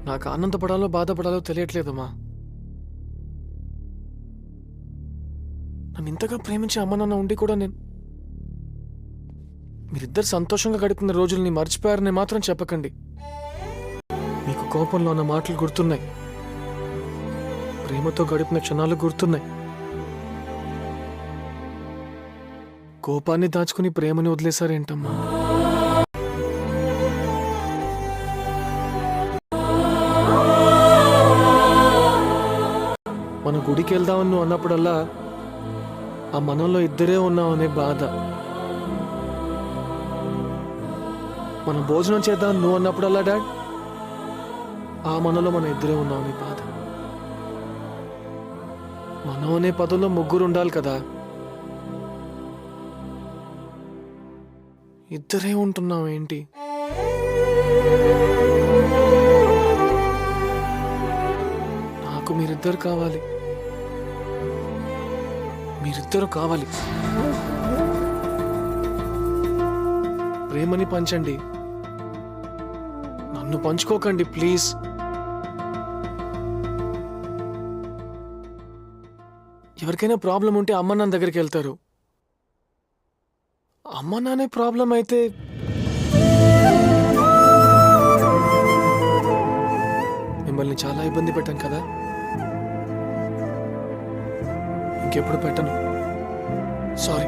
నాకు ఆనందపడాలో బాధపడాలో తెలియట్లేదమ్మా. నన్ను ఇంతగా ప్రేమించే అమ్మ నాన్న ఉండి కూడా మీరిద్దరు సంతోషంగా గడిపిన రోజుల్ని మర్చిపోయారని మాత్రం చెప్పకండి. మీకు కోపంలో ఉన్న మాటలు గుర్తున్నాయి, ప్రేమతో గడిపిన క్షణాలు గుర్తున్నాయి. కోపాన్ని దాచుకుని ప్రేమని వదిలేశారేంటమ్మా? మన గుడికి వెళ్దామని నువ్వు అన్నప్పుడల్లా ఆ మనంలో ఇద్దరే ఉన్నామనే బాధ. మనం భోజనం చేద్దాం నువ్వు అన్నప్పుడల్లా డాడ్ ఆ మనలో మనం ఇద్దరే ఉన్నామనే బాధ. మనం అనే పదంలో ముగ్గురు ఉండాలి కదా, ఇద్దరే ఉంటున్నాం ఏంటి? నాకు మీరిద్దరు కావాలి, మీరిద్దరు కావాలి. ప్రేమని పంచండి, నన్ను పంచుకోకండి ప్లీజ్. ఎవరికైనా ప్రాబ్లం ఉంటే అమ్మ నాన్న దగ్గరికి వెళ్తారు. అమ్మ నాన్నే ప్రాబ్లం అయితే మిమ్మల్ని చాలా ఇబ్బంది పెట్టాను కదా, ఇంకెప్పుడు పెట్టను. సారీ.